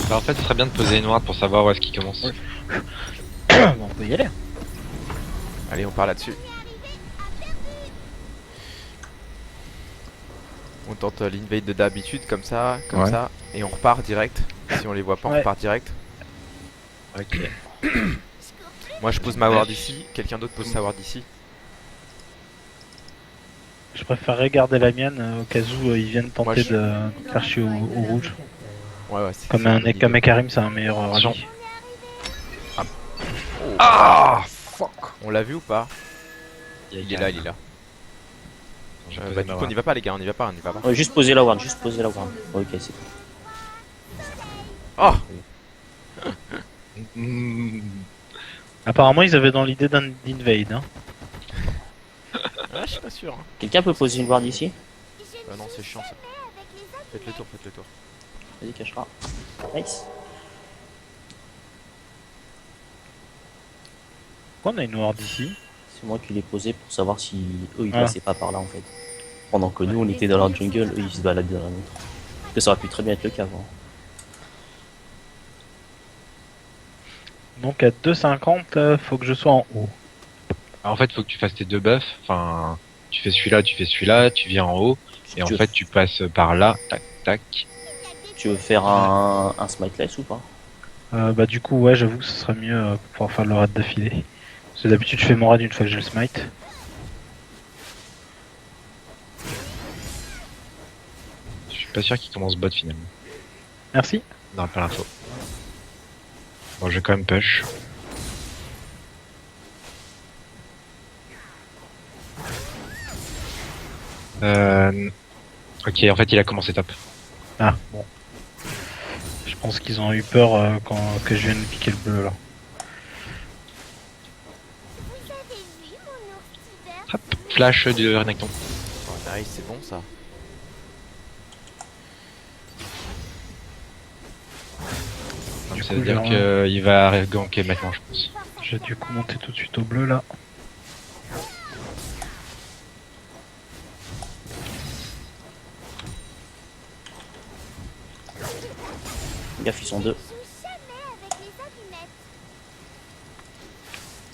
Bah, en fait, ce serait bien de poser une ward pour savoir où est-ce qu'il commence. Ouais. Bon, on peut y aller. Allez, on part là-dessus. On tente l'invade de d'habitude, comme ça, et on repart direct. Si on les voit pas, on Ouais. repart direct. Ok. Moi je pose ma ward ici, quelqu'un d'autre pose sa ward ici. Je préférerais garder la mienne au cas où ils viennent Moi, tenter je- de faire chier au rouge. Ouais, c'est Comme une bonne idée. Comme Karim, c'est un meilleur Attention. rallye. Ah fuck. On l'a vu ou pas? Il est là, il est là. J'ai Bah posé du ma coup on ward. y va pas les gars, on y va pas, on y va pas. Ouais, juste poser la ward, juste poser la ward. Ok, c'est tout. Oh Mm. Apparemment, ils avaient dans l'idée d'invade. Hein. ah, je suis pas sûr. Hein. Quelqu'un peut poser une ward ici? Ah non, c'est chiant ça. Faites le tour, faites le tour. Vas-y, cachera. Nice. Pourquoi on a une ward ici? C'est moi qui l'ai posé pour savoir si eux ils Ah. passaient pas par là en fait. Pendant que nous on était dans leur jungle, eux ils se baladaient dans la nôtre. Parce que ça aurait pu très bien être le cas avant. Donc à 2,50, faut que je sois en haut. Alors, en fait, faut que tu fasses tes deux buffs. Enfin, tu fais celui-là, tu viens en haut. Et en fait, tu passes par là, tac, tac. Tu veux faire un smiteless ou pas? Bah du coup, ouais, j'avoue que ce serait mieux pour pouvoir faire le raid d'affilée. Parce que d'habitude, je fais mon raid une fois que j'ai le smite. Je suis pas sûr qu'il commence bot finalement. Merci. Non, pas l'info. Bon, je vais quand même push. Ok, en fait, il a commencé top. Ah, bon. Je pense qu'ils ont eu peur que je vienne piquer le bleu là. Hop, flash de Renekton. Oh, nice, c'est bon ça. Donc, Du ça coup, veut dire j'ai qu'il va ganker maintenant, je pense. J'ai du coup monter tout de suite au bleu là. Gaffe, ils sont deux.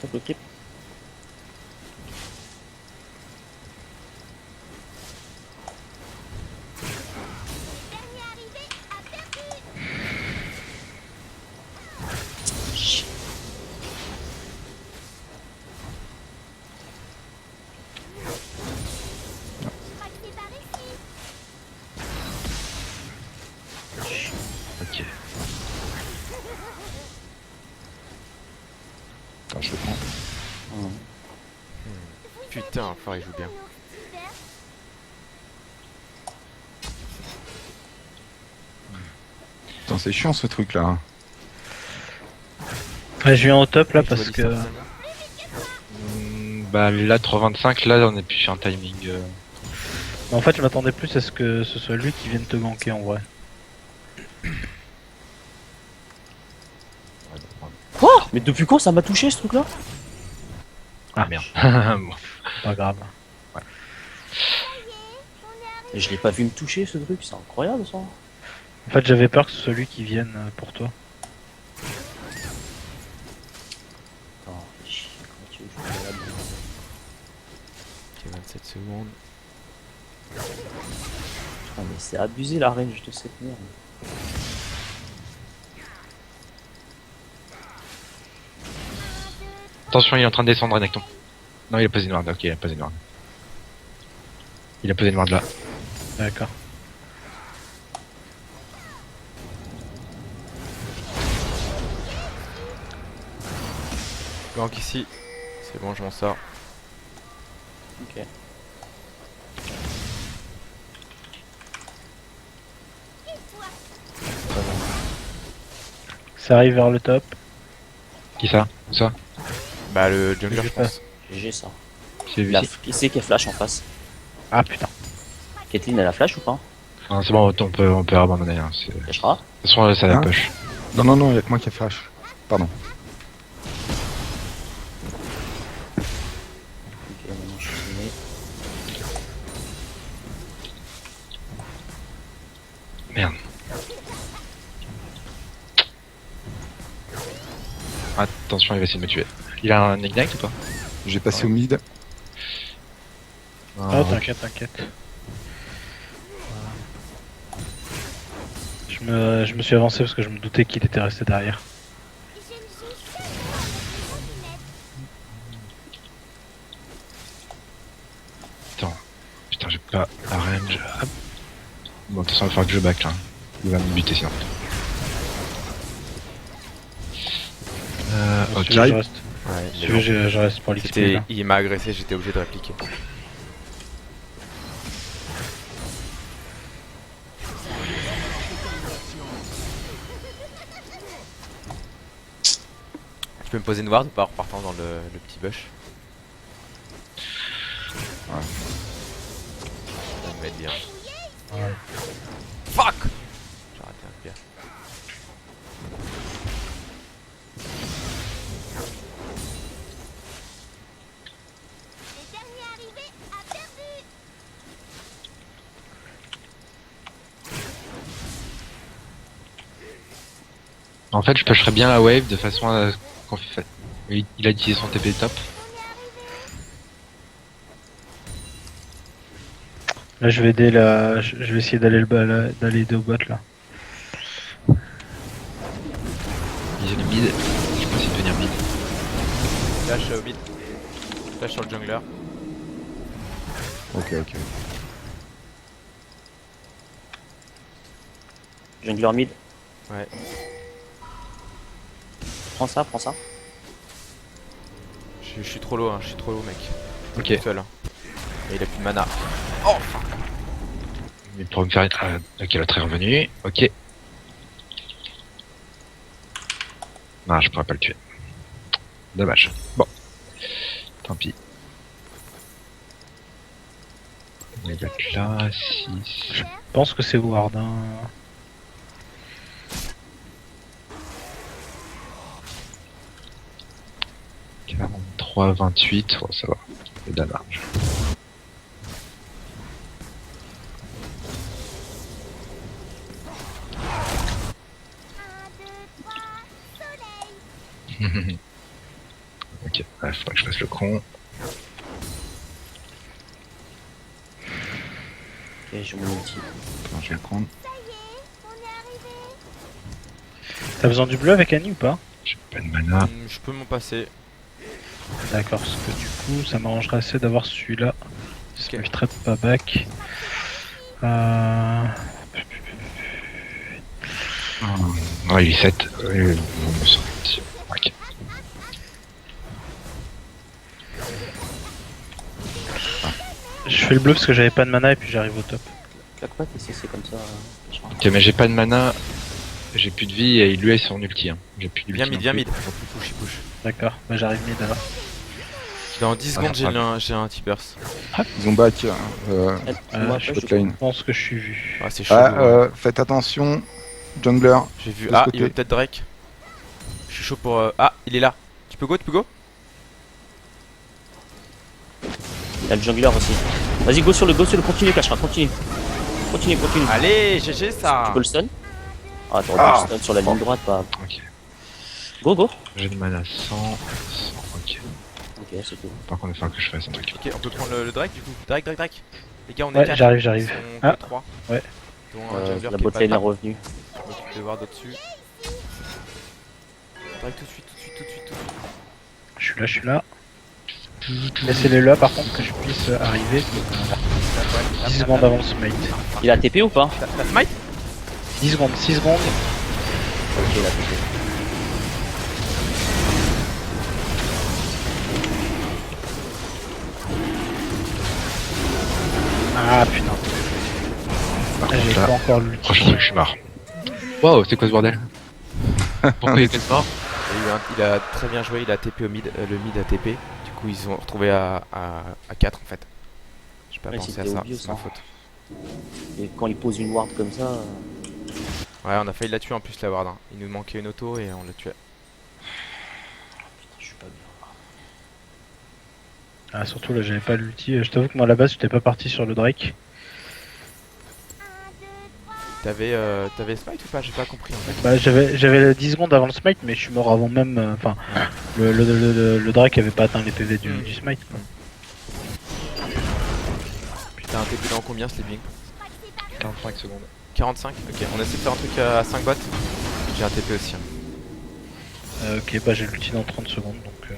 Top le clip. Chut. Ok. Attends, je le prends. Hum. Putain, enfin il joue bien. Putain, c'est chiant ce truc là. Ouais, je viens au top là Il joue à parce que. distance. Bah là, 3,25, là, on est plus sur un timing. En fait, je m'attendais plus à ce que ce soit lui qui vienne te ganker en vrai. Quoi? Mais depuis quand ça m'a touché ce truc là? Ah Merde. pas grave. Je l'ai pas vu me toucher ce truc, c'est incroyable ça. En fait, j'avais peur que ce soit lui qui vienne pour toi. Attends, comment tu veux que je joue là-dedans? Ok, 27 secondes. Ah, mais c'est abusé la range de cette merde. Attention, il est en train de descendre, Renekton. Non, il a posé une ward. Ok, il a posé une ward. Il a posé une ward là. D'accord. Gank ici. C'est bon, je m'en sors. Ok. Ça arrive vers le top. Qui ça? Où ça? Bah le jungler Je je sais pense. GG ça. C'est vu La ici. qui c'est qui a flash en face? Ah putain. Caitlyn elle a flash ou pas? Enfin, c'est bon, on peut abandonner. Hein. De toute Cachera? façon, ça la Hein push. Non, non, non, y'a que moi qui ai flash. Pardon. Ok, maintenant je suis filmé. Merde. Attention, il va essayer de me tuer. Il a un ignite ou pas? J'ai passé au mid. Oh, t'inquiète, t'inquiète. Je me suis avancé parce que je me doutais qu'il était resté derrière. Attends. Putain, j'ai pas la range. Hop. Bon, de toute façon, il va falloir que je back là. Il va me buter sinon. Si Ok. tu veux, je reste. Ouais, Si mais tu veux, je reste pour l'XP. c'était... là. Il m'a agressé, j'étais obligé de répliquer. Tu peux me poser une ward ou pas en repartant dans le petit bush? Ouais. Ça me met bien. Ouais. Fuck! J'ai raté un pierre. Le dernier arrivé a perdu. En fait, je pusherais bien la wave de façon à qu'on fait. Il a utilisé son TP top. Là, je vais aider la. Je vais essayer d'aller d'aller aider au bot là. Il est le mid. Je peux essayer de venir mid. Flash au mid. Flash sur le jungler. Ok, ok. Jungler mid. Ouais. Prends ça, prends ça. Je suis trop low, hein, je suis trop low, mec. Ok. Tout seul. Hein. Et il a plus de mana. Mais pour me faire. Ok, la très revenu. Ok. Non, je pourrais pas le tuer. Dommage. Bon. Tant pis. Il va être là, 6. Je pense que c'est Ward. Hein. « 43, 28, oh, ça va. C'est de la marge. Soleil. Ok, il faudrait que je fasse le con. Ok, je mon ulti. Attends, je vais le prendre. Ça y est, on est arrivé. T'as besoin du bleu avec Annie ou pas? J'ai pas de mana. Je peux m'en passer. D'accord, parce que du coup, ça m'arrangerait assez d'avoir celui-là. Ça Ok. m'éviterait de pas back. Ouais, il est 7. On me sent. Ok. Je fais le bleu parce que j'avais pas de mana et puis j'arrive au top. Claque pas, c'est comme ça. Ok, mais j'ai pas de mana. J'ai plus de vie et lui a son ulti. Hein. J'ai plus de Viens ulti mid, non viens plus. mid. Il push, il push. D'accord, bah j'arrive mid alors. Dans 10 secondes, Ah, j'ai un T-burst. Ils ont back. Moi, je après, bot je lane. Je pense que je suis vu. Ah, c'est chaud. hein. Faites attention. Jungler. J'ai vu. de ce Ah, côté. il veut peut-être Drake. Je suis chaud pour. Ah, il est là. Tu peux go? Il y a le jungler aussi. Vas-y, go sur le, continue, Kashra, continue. Continue. Allez, GG ça. Tu peux le stun? Ah, attends, le stun sur la ligne droite, pas. Ok. Go. J'ai de mana 100. Ok. Ok, c'est tout. Par contre, il va falloir que je fasse un truc. Ok, on peut prendre le Drake du coup. Drake. Les gars, on est Ouais, 4. j'arrive. Ils sont Ah. 3. Ouais. Dont un jungler La qui est bot pas lane est là. revenue. Je m'occupe de voir dessus. Drake tout de suite. Je suis là. Laissez-les là par contre que je puisse arriver. Voilà. 10 secondes avant le smite. Il a TP ou pas? La smite? 6 secondes. Ok, il a TP. Ah putain. J'ai là, pas encore le Franchement, je suis marre. Wow, c'est quoi ce bordel? Pourquoi il est mort? Il a très bien joué, il a TP au mid, le mid a TP. Du coup, ils sont retrouvés à 4 en fait. J'ai pas Ouais, pensé à c'était ça, obvious, c'est ma hein. faute. Et quand il pose une ward comme ça. Ouais, on a failli la tuer en plus la ward. Hein. Il nous manquait une auto et on l'a tué. Putain, je suis pas bien. Ah surtout là j'avais pas l'ulti. Je t'avoue que moi à la base j'étais pas parti sur le Drake. 1, 2, 3, T'avais smite ou pas? J'ai pas compris en fait. Bah, j'avais 10 secondes avant le smite, mais je suis mort avant même. Enfin, le Drake avait pas atteint les PV du smite. Quoi. T'as un TP dans combien, Sleeping? 45 secondes. 45? Ok, on essaie de faire un truc à 5 bots. J'ai un TP aussi. Hein. Ok, bah j'ai l'ulti dans 30 secondes donc.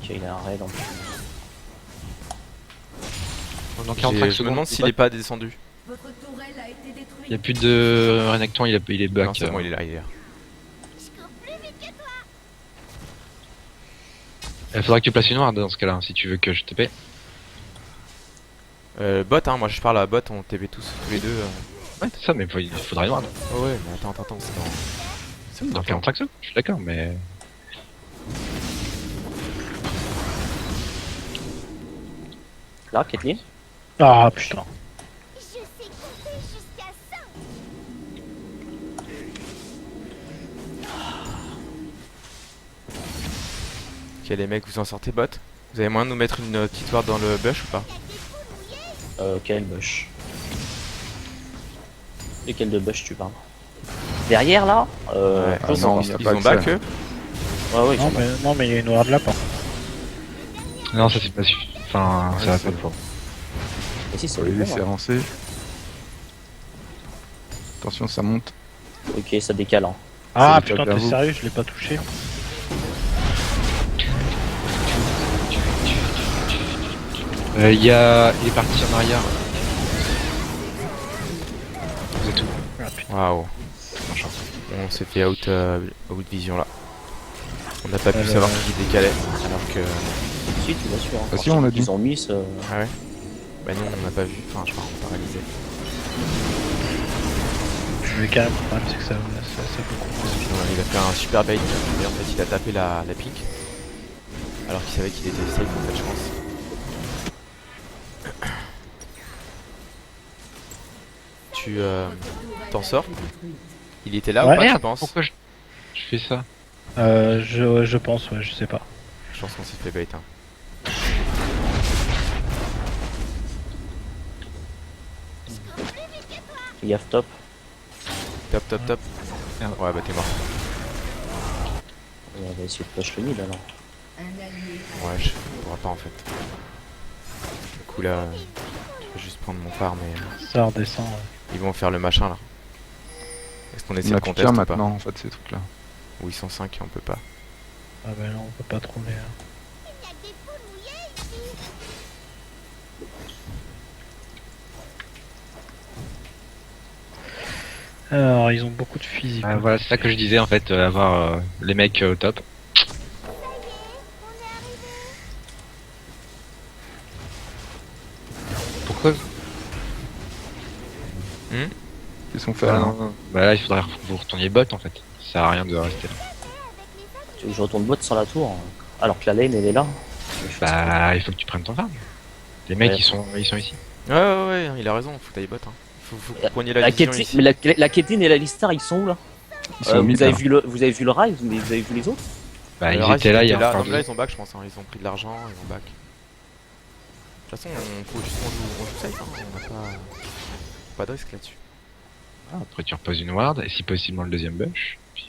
Ok, il a un raid en plus. Dans 45 Je me secondes, demande s'il est pas descendu. Votre tourelle a été détruite. il y a plus de Renekton, il est back. Non, c'est bon, il est là, il est là. Je cours plus vite que toi. Il faudra que tu places une ward dans ce cas-là, hein, si tu veux que je TP. Bot, hein, moi je parle à bot, on TP tous les deux. Ouais, c'est ça, mais il faudra une ward. Oh ouais, mais attends, c'est Dans 45 secondes, je suis d'accord, mais. Là, Caitlyn. Ah putain. Je sais compter jusqu'à 100. Ok, les mecs, vous en sortez bot? Vous avez moyen de nous mettre une petite ward dans le bush ou pas? Quel bush? Lesquels de bush tu parles? Derrière là? Ouais, je non, pense. il y a Ils pas ont que back ça. eux? Ouais, Non mais il y a une ward là par contre. Non, ça c'est pas suffisant. Enfin, ça va pas le faire. Et si, c'est On va les bon, laisser hein. avancer. Attention, ça monte. Ok, ça décale. Hein. Ah C'est le putain, top t'es vers sérieux, je l'ai pas touché. Il est parti en arrière. C'est tout. Ah putain. Waouh. On s'est fait out vision là. On n'a pas pu savoir qui décalait, alors que... Si, tu l'as sûr. Hein. Ah si, on l'a dit. Euh, Ils ont mis ce... Ah ouais? Bah non, on n'a pas vu, enfin je crois qu'on paralysé. Le calme, le problème c'est que ça beaucoup. Il a fait un super bait, et en fait il a tapé la pink. Alors qu'il savait qu'il était safe en fait, je pense. Tu t'en sors? Il était là Ouais, ou pas, merde, tu penses? Pourquoi je fais ça? Je pense, ouais, je sais pas. Je pense qu'on s'est fait bait. Hein. Fais gaffe top. Top. Merde. Ouais, bah t'es mort. On va essayer de push le mid alors. Ouais, je pourrais pas en fait. Du coup là, je vais juste prendre mon phare, mais Ça redescend. Ouais. ils vont faire le machin là. Est-ce qu'on essaie On de a plus contest qu'un ou maintenant pas? en fait ces trucs là. Ou ils sont 5 et on peut pas. Ah bah non, on peut pas trop les. Il y a que des poules mouillées ici. Alors ils ont beaucoup de physique. Ah, voilà, c'est ça que je disais en fait, avoir les mecs au top. Pourquoi? Ils sont faits là. Bah là, il faudrait que vous retourniez bot en fait. Ça sert à rien de rester là. Tu veux que je retourne bot sur la tour hein. Alors que la lane elle est là. Bah, il faut que tu prennes ton farm. Les mecs, Ouais. ils sont ici. Ouais, il a raison, faut tailler bot. Hein. Faut que vous preniez la La vision Caitlyn, ici. mais la Caitlyn et la Listar ils sont où là? Ils sont au mid, vous, avez là. vu vous avez vu le Rise, mais vous avez vu les autres? Bah, Le ils reste, étaient là, il y a étaient encore Non, mais là deux. ils ont back, je pense. Hein. Ils ont pris de l'argent, ils ont back. De toute façon, on joue safe. Hein. On n'a pas de risque là-dessus. Ah, après, tu reposes une ward, et si possible dans le deuxième bush. Puis,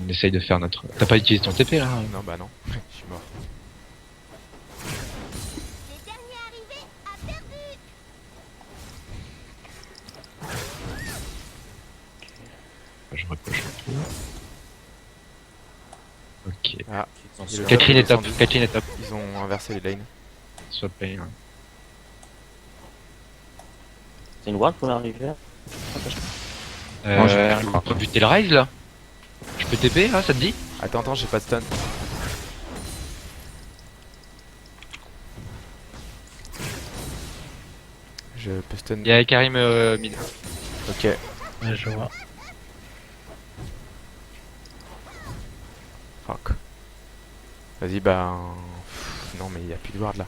on essaye de faire notre. T'as pas utilisé ton TP là? Non, bah non, je suis mort. Les derniers arrivés a perdu. Je repush un peu. Ok. Ah, Ils ont Et le Catherine est top, descendu. Catherine est top. ils ont inversé les lanes. Soit payé. Ouais. C'est une ward pour l'arrivée là? Moi, j'ai- On peut buter le Rise là? Je peux TP là, ça te dit? Attends, j'ai pas de stun. Je peux stun. Il y a Karim mid. Ok. Ouais, je vois. Fuck. Vas-y, bah. Non, mais il y a plus de ward là.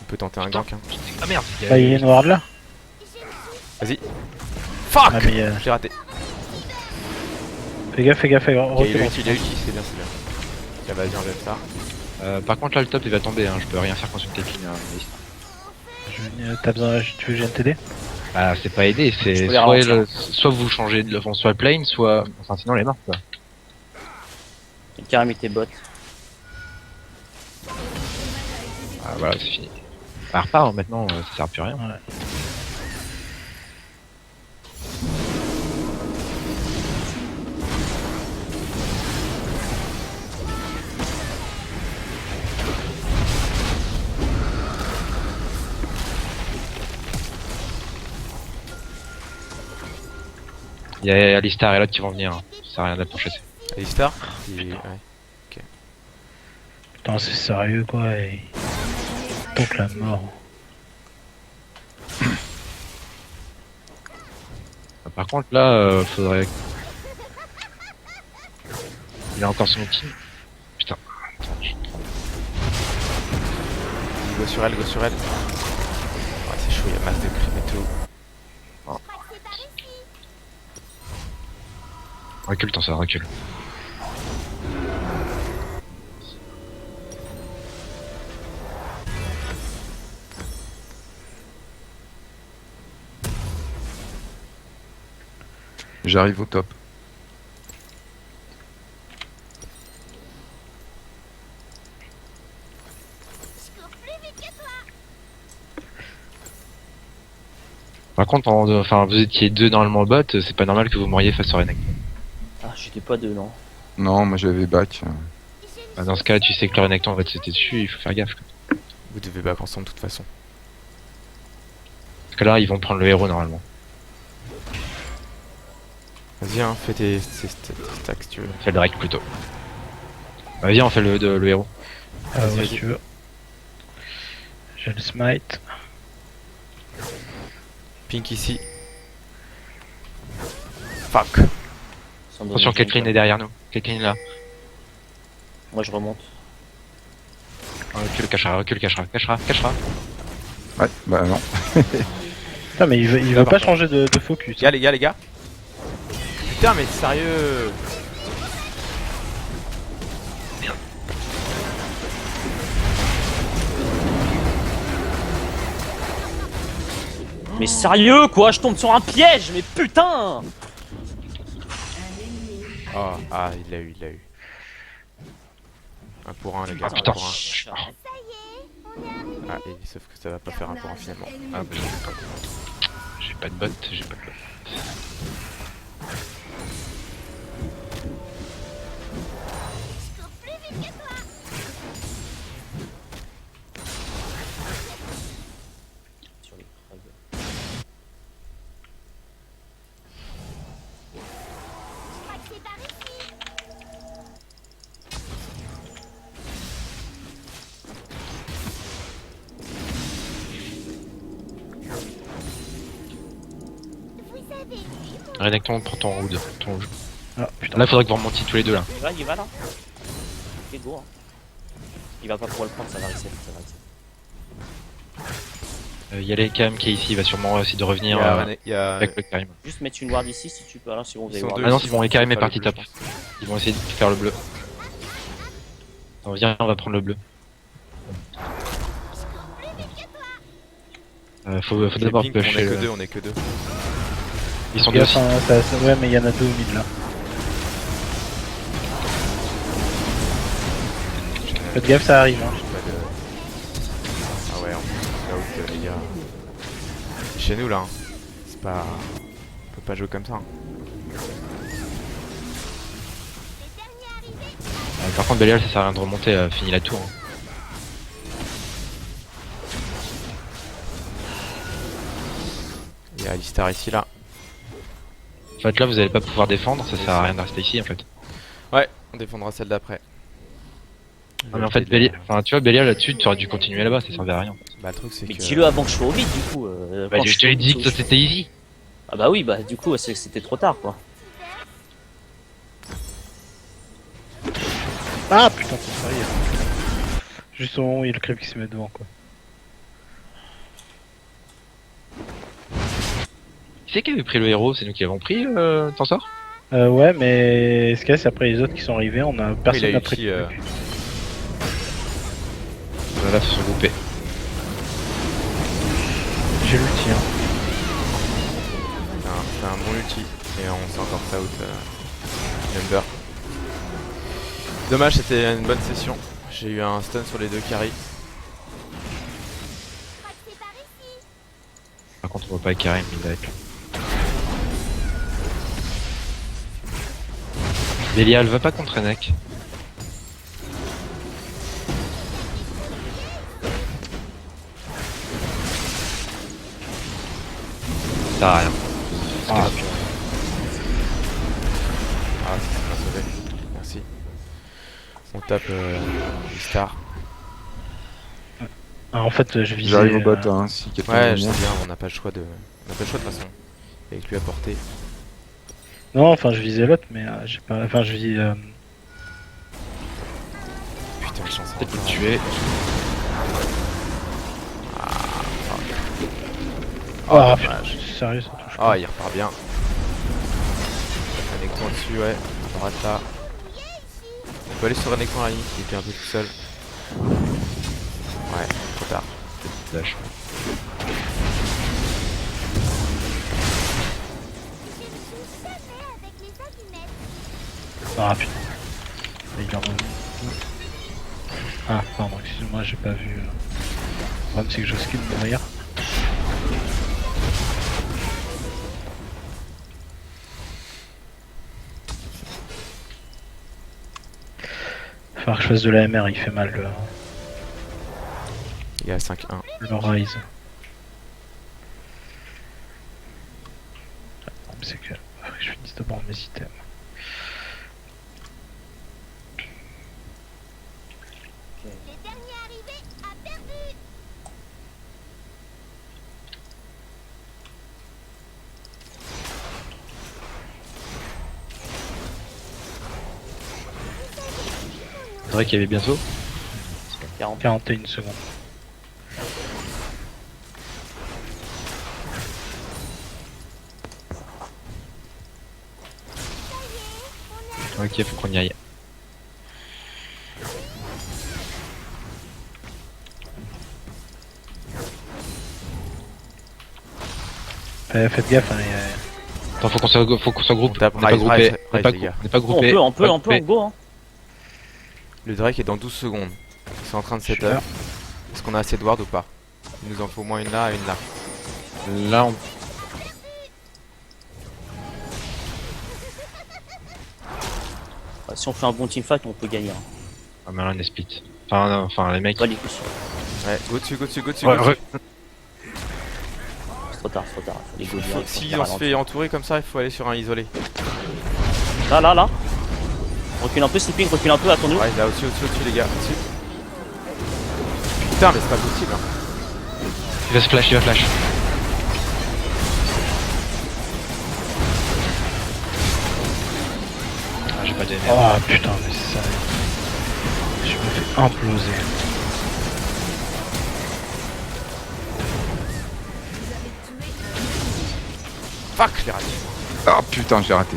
On peut tenter un gank. Hein. Ah merde! Ah, il y a une ward là. Vas-y. Fuck! Ah mais J'ai raté. fais gaffe, Ok, il a recule. ulti, c'est bien, c'est bien. Tiens, vas-y, enlève ça. Par contre là le top il va tomber, hein. Je peux rien faire contre une Caitlyn. T'as besoin, tu veux que je vienne t'aider? Bah, c'est pas aider, c'est Je peux les soit, ralentir. soit vous changez de enfin, soit plane, soit. Enfin, sinon, elle est morte, quoi. Karim et tes bots. Ah, voilà, c'est fini. Bah, repart, hein, maintenant, ça sert plus à rien. Ouais. Il y a Alistar et l'autre qui vont venir, hein. Ça sert à rien d'être pour chasser. Alistar ouais. Putain, c'est sérieux quoi. Et... Donc la mort. Par contre, là, faudrait. Il a encore son outil. Putain. Attends, Go sur elle, go sur elle. Ouais, c'est chaud, il y a masse de crime et tout. Je crois que c'est par ici. Recule, t'en ça recule. J'arrive au top. Je cours plus vite que toi. Par contre, enfin, vous étiez deux normalement bot, c'est pas normal que vous mouriez face au Renekton. Ah, j'étais pas deux, non. Non, moi j'avais back. Bah, dans ce cas, tu sais que le Renekton va te sauter dessus, il faut faire gaffe, quoi. Vous devez back ensemble de toute façon. Parce que là, ils vont prendre le héros normalement. Vas-y, hein, fais tes stacks si tu veux. Fais le Drake plutôt. Bah, viens, on fait le héros. Ah Vas-y, ouais, vas-y. si tu veux. J'ai le smite. Pink ici. Fuck. Sans Attention, donner Caitlyn de- est derrière nous. Caitlyn est là. Moi je remonte. Recule, cachera. Ouais, bah non. Putain, mais il veut pas changer de focus. Les gars. Putain, mais sérieux. Mais sérieux quoi, je tombe sur un piège, mais putain! Ah, il l'a eu. Un pour un, les gars. Ah, putain. Un pour un. Ça y est, on est arrivé. Ah, et sauf que ça va pas faire un pour un finalement. Ah, bah, j'ai pas de bot, Je cours plus vite que toi. Sur les crags. Je crois que c'est par ici. Vous avez vu mon Renekton, prends ton rouge. Ah putain. Là, faudrait que vous remontiez tous les deux là. Il va là. Ok, go. Hein. Il va pas pouvoir le prendre, ça va reset. Il y a les Karim qui est ici, il va sûrement essayer de revenir Il y a... avec le Karim. Juste mettre une ward ici si tu peux. Alors c'est bon, vous Ils avez sont ward. deux. Ah non, ici, c'est bon, les faut Karim est faire parti le bleu, top. je pense. Ils vont essayer de faire le bleu. Attends, viens, on va prendre le bleu. Faut Les d'abord Pink, on est pusher. que deux. Ils sont deux Gaffe, aussi. hein, ouais, mais il y en a deux au mid là. Faites gaffe, ça arrive. Hein. Pas de... Ah ouais, en plus, là où les gars. C'est chez nous là. Hein. C'est pas. On peut pas jouer comme ça. Hein. Par contre, Belial, ça sert à rien de remonter, fini la tour. Hein. Il y a Alistar ici là. En fait, là, vous allez pas pouvoir défendre, ça sert à rien de rester ici en fait. Ouais, on défendra celle d'après. Non, mais en fait, Belial, enfin, tu vois, Belial là-dessus, tu aurais dû continuer là-bas, ça servait à rien. Bah, le truc c'est Mais que. dis-le avant que je sois au vide du coup. Bah, quand je te l'ai dit que suis- c'était easy. Ah bah oui, bah du coup c'était trop tard quoi. Ah putain, c'est sérieux. Juste au moment où il y a le creep qui se met devant quoi. Qui c'est qui avait pris le héros? C'est nous qui l'avons pris, t'en sors? Ouais, mais ce qu'il y a, c'est après les autres qui sont arrivés, on a personne il a n'a pris. ulti, Là, faut se regrouper. j'ai l'ulti. Hein. C'est un bon ulti. Et on s'est encore out Ember. Dommage, c'était une bonne session. J'ai eu un stun sur les deux carries. C'est par ici. Par contre, on voit pas Karim Midnight. Belial, va pas contre Enek. Ça sert à rien. Ah, Ah, ça m'a sauvé. Merci. On tape les stars. en fait, je visais. J'arrive au bot, hein, si quelqu'un Ouais, veut je sais venir. bien, on n'a pas le choix de. On n'a pas le choix de toute façon. Avec lui à portée. Non, enfin, je visais l'autre, mais j'ai pas. Enfin, je vis. Putain, chance. Peut-être le tuer. Ah, dommage. putain, sérieux, ça touche. Ah, il repart bien. Un écran dessus, ouais. À droite là. On peut aller sur un écran là, il était un peu tout seul. Ouais, trop tard. Dash. Je ne joue jamais avec les allumettes. Ah, putain. Il est en mode. Ah, pardon, excuse-moi, j'ai pas vu. Le problème, c'est que je skill mourir. Faut que je fasse de la MR, il fait mal Il est à 5-1. le Rise. Le problème, c'est que je finisse d'abord mes items. Le dernier arrivé a perdu. C'est vrai qu'il y avait bientôt. 41 secondes. Ok, faut qu'on y aille. Faites gaffe, hein, Attends, faut qu'on soit groupe. On tape On n'est pas Rise, groupé. Rise, On n'est pas les gars. on n'est pas On groupé. peut, on peut, pas on peut, groupé. go, hein. Le Drake est dans 12 secondes. Ils sont en train de Je suis setup. là. Est-ce qu'on a assez de ward ou pas? Il nous en faut au moins une là et une là. Là, on... Si on fait un bon teamfight, on peut gagner. Hein. Ah, mais là, on est split. Enfin, non, enfin, les mecs. Pas les coups. Ouais, go dessus, go dessus, go dessus. Ouais, go dessus. C'est trop tard, c'est trop tard. Faut les go direct, faut Si faire on se ralentir. fait entourer comme ça, il faut aller sur un isolé. Là, là, là. Recule un peu, sleeping, recule un peu, attends-nous. Ouais, là au-dessus, au-dessus, au-dessus les gars. Au-dessus. Putain, mais c'est pas possible. Hein. Il va se flash, il va flash. Ah, j'ai pas d'énergie. Oh putain, mais c'est sérieux. Je me fais imploser. Fuck, je l'ai raté. Ah putain, j'ai raté.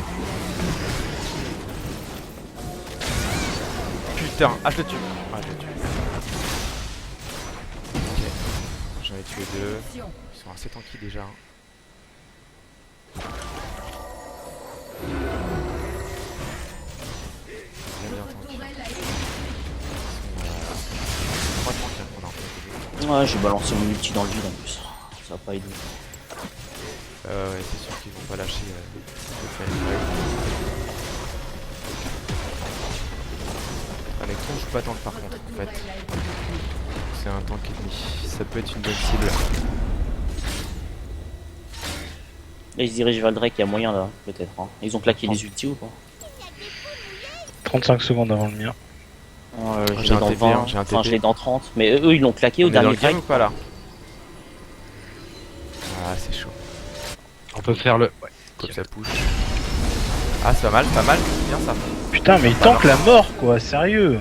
Putain, ah je le tue. Ah je le tue. Ok. J'en ai tué deux. Ils sont assez tranquilles déjà. Bien bien tranquille. Pas tranquille, on a un peu de- Ouais, j'ai balancé mon ulti dans le vide en plus. Ça va pas aidé. Ouais, c'est sûr qu'ils vont pas lâcher le Flying Fight. Un électron joue pas tank par contre en fait. C'est un tank ennemi. Ça peut être une bonne cible. Là, ils se dirigent vers le Drake, il y a moyen là, peut-être. Hein. Ils ont claqué les ultis ou pas? 35 secondes avant le mien. Je j'ai l'ai un dans TP, 20, hein, j'ai un enfin TP. je l'ai dans 30. Mais eux, ils l'ont claqué au On est dans dernier le game fight. ou pas là? Ah c'est chaud. On peut faire le. Ouais. Comme ça push. Ah c'est pas mal, c'est bien ça. Putain, mais il tank la mort quoi, sérieux.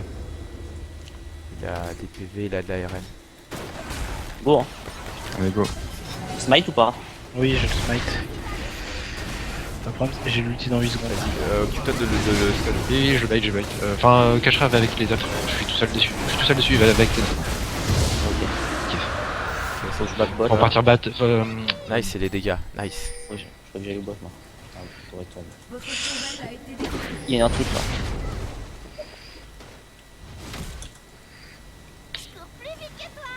Il a des PV, il a de l'ARN. Go, hein. Allez, go. Smite ou pas? Oui, j'ai le smite. Le problème, c'est que j'ai l'ulti dans 8 secondes. Occupe-toi de le stun. Oui, je bait, je bait. Enfin, Cachera avec les autres. Je suis tout seul dessus. Je suis tout seul dessus, il va avec les autres. Ok. Ok. Faut que je Backbot. On va partir battre. Nice, c'est les dégâts. Nice. Ouais, je crois que j'allais au bot, moi. Ah, t'aurais tourné. Votre tourelle a été détruite. Il y a un truc là. Je cours plus vite que toi.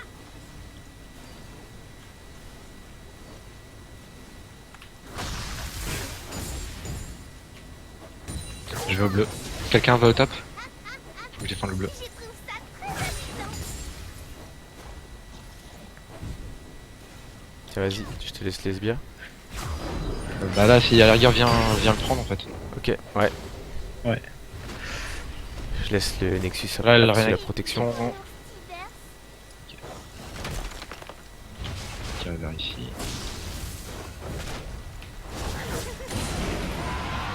Je vais au bleu. Quelqu'un va au top? Faut que je défende le bleu. Je trouve ça très amusant. Tiens, vas-y, je te laisse les sbires. Bah là, si à la rigueur vient le prendre en fait. Ok, ouais. Ouais. Je laisse le Nexus sur Là, la, rien la protection. Tirer vers ici.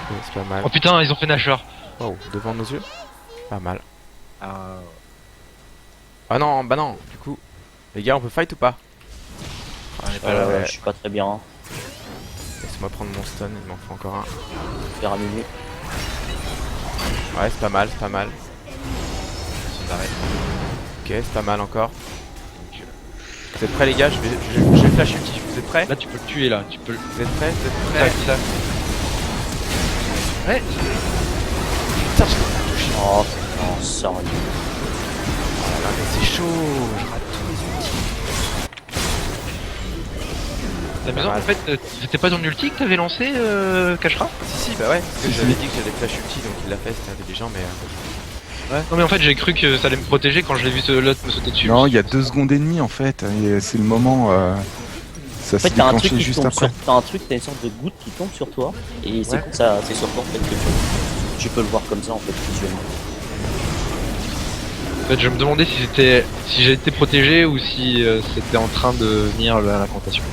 Ok, c'est pas mal. Oh putain, ils ont fait Nashor. Wow, devant nos yeux. Pas mal. Ah, Ah non, bah non, du coup. Les gars, on peut fight ou pas? on est pas là. Ouais. Je suis pas très bien. Hein. Laisse-moi prendre mon stun, il m'en faut encore un. Faire un minuit. Ouais, c'est pas mal, c'est pas mal. Ils sont d'arrêt. Ok, c'est pas mal encore. Vous êtes prêts les gars? Je vais flash ulti. Vous êtes prêts? Là, tu peux le tuer là. Tu peux le. Vous êtes prêts? Vous êtes Tac, prêts? ça. Ouais. Putain, j'ai pas touché. Oh, non, sérieux. Ah, mais c'est chaud, je rate tous mes ultis. C'est amusant mal. en fait. C'était pas ton ulti que t'avais lancé, Kashra? Si, bah ouais, parce que j'avais dit que j'allais flash ulti, donc il l'a fait, c'était intelligent, mais... Ouais. Non mais en fait j'ai cru que ça allait me protéger quand je l'ai vu l'autre me sauter dessus. Non, il y a 2 secondes et demie en fait, et c'est le moment. Ça En fait, s'est t'as un truc déclenché qui juste tombe après. sur... T'as un truc, t'as une sorte de goutte qui tombe sur toi. Et c'est Ouais. comme ça, c'est sur toi en fait que tu peux le voir comme ça en fait visuellement. En fait je me demandais si j'ai été protégé ou si c'était en train de venir l'incantation.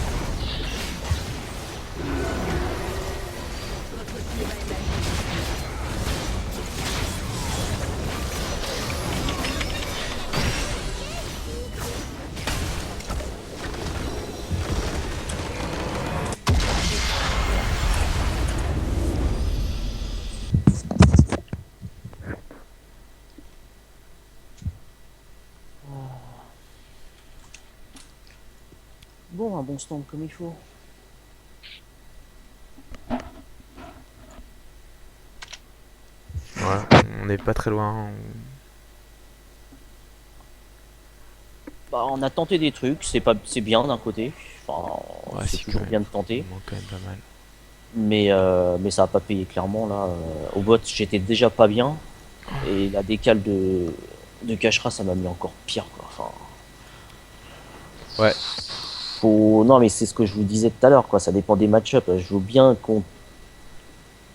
Bon, un bon stand comme il faut. Ouais, on est pas très loin. Bah, on a tenté des trucs, c'est bien d'un côté. Enfin, Ouais, c'est si, toujours quand bien de Il tenter. manque quand même pas mal. Mais ça a pas payé clairement là. Au bot, j'étais déjà pas bien. Et la décale de Kashra, ça m'a mis encore pire quoi. Enfin, Ouais. non mais c'est ce que je vous disais tout à l'heure quoi, ça dépend des match-up. Je veux bien que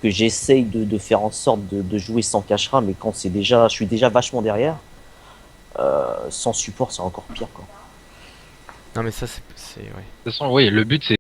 j'essaye de faire en sorte de jouer sans Kashra, mais quand je suis déjà vachement derrière, sans support c'est encore pire quoi. Non mais ça c'est... Ouais. De toute façon oui le but c'est